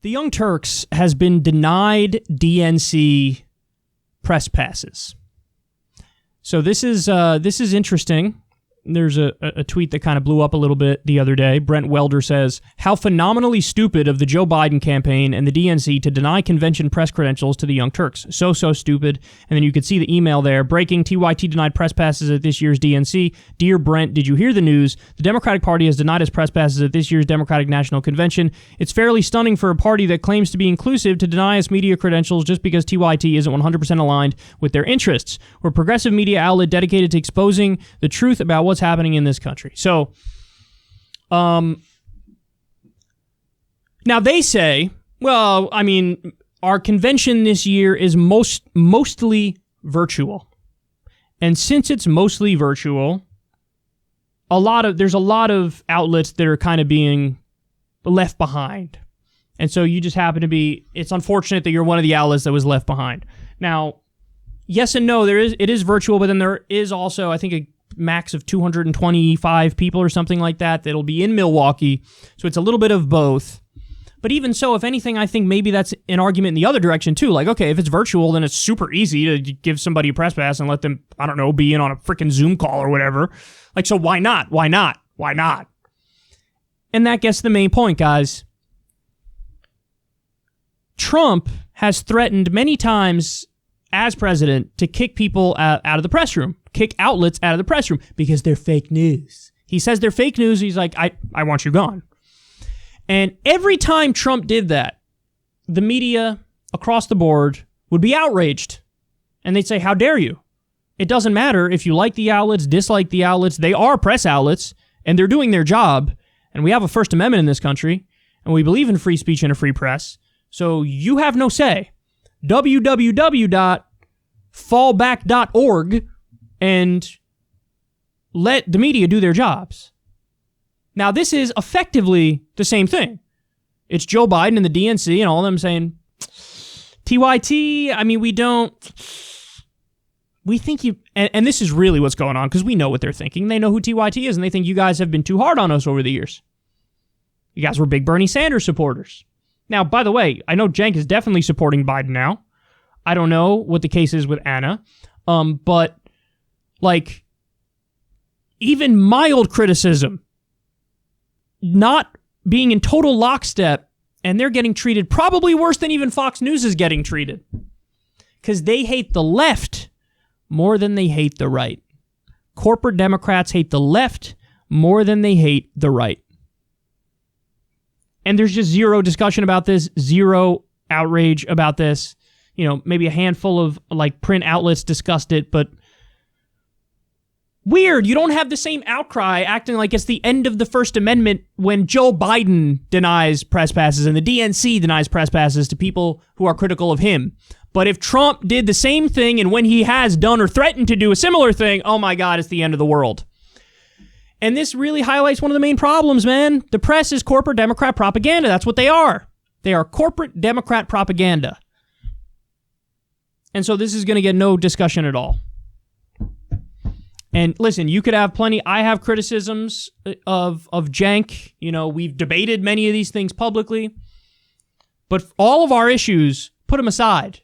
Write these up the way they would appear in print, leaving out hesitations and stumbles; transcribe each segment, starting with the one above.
The Young Turks has been denied DNC press passes. So this is interesting. There's a tweet that kind of blew up a little bit the other day. Brent Welder says, how phenomenally stupid of the Joe Biden campaign and the DNC to deny convention press credentials to the Young Turks. So stupid. And then you could see the email there. Breaking, TYT denied press passes at this year's DNC. Dear Brent, did you hear the news? The Democratic Party has denied us press passes at this year's Democratic National Convention. It's fairly stunning for a party that claims to be inclusive to deny us media credentials just because TYT isn't 100% aligned with their interests. We're a progressive media outlet dedicated to exposing the truth about what's happening in this country. So, now they say, well, I mean, our convention this year is mostly virtual. And since it's mostly virtual, there's a lot of outlets that are kind of being left behind. And so you just happen to be, it's unfortunate that you're one of the outlets that was left behind. Now, yes and no, it is virtual, but then there is also, I think, a max of 225 people or something like that'll be in Milwaukee. So it's a little bit of both. But even so, if anything, I think maybe that's an argument in the other direction too. Like, okay, if it's virtual, then it's super easy to give somebody a press pass and let them, I don't know, be in on a freaking Zoom call or whatever. Like, so why not? Why not? Why not? And that gets to the main point, guys. Trump has threatened many times as president to kick people out of the press room, kick outlets out of the press room because they're fake news. He says they're fake news. He's like, I want you gone. And every time Trump did that, the media across the board would be outraged. And they'd say, how dare you? It doesn't matter if you like the outlets, dislike the outlets. They are press outlets, and they're doing their job. And we have a First Amendment in this country, and we believe in free speech and a free press. So you have no say. www.fallback.org and let the media do their jobs. Now, this is effectively the same thing. It's Joe Biden and the DNC and all of them saying, TYT, I mean, we think you, and this is really what's going on because we know what they're thinking. They know who TYT is and they think you guys have been too hard on us over the years. You guys were big Bernie Sanders supporters. Now, by the way, I know Cenk is definitely supporting Biden now. I don't know what the case is with Anna. But, like, even mild criticism, not being in total lockstep, and they're getting treated probably worse than even Fox News is getting treated. Because they hate the left more than they hate the right. Corporate Democrats hate the left more than they hate the right. And there's just zero discussion about this, zero outrage about this. You know, maybe a handful of, like, print outlets discussed it, but weird. You don't have the same outcry acting like it's the end of the First Amendment when Joe Biden denies press passes and the DNC denies press passes to people who are critical of him. But if Trump did the same thing and when he has done or threatened to do a similar thing, oh my God, it's the end of the world. And this really highlights one of the main problems, man. The press is corporate Democrat propaganda. That's what they are. They are corporate Democrat propaganda. And so this is going to get no discussion at all. And listen, you could have plenty. I have criticisms of Cenk. You know, we've debated many of these things publicly. But all of our issues, put them aside.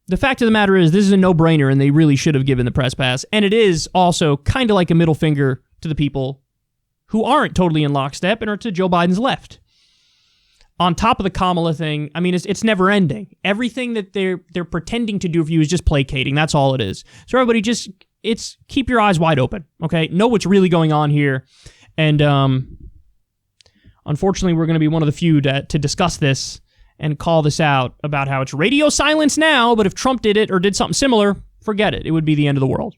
The fact of the matter is, this is a no-brainer, and they really should have given the press pass. And it is also kind of like a middle finger to the people who aren't totally in lockstep and are to Joe Biden's left. On top of the Kamala thing, I mean, it's never ending. Everything that they're pretending to do for you is just placating. That's all it is. So everybody just, keep your eyes wide open, okay? Know what's really going on here. And unfortunately, we're going to be one of the few to discuss this and call this out about how it's radio silence now, but if Trump did it or did something similar, forget it. It would be the end of the world.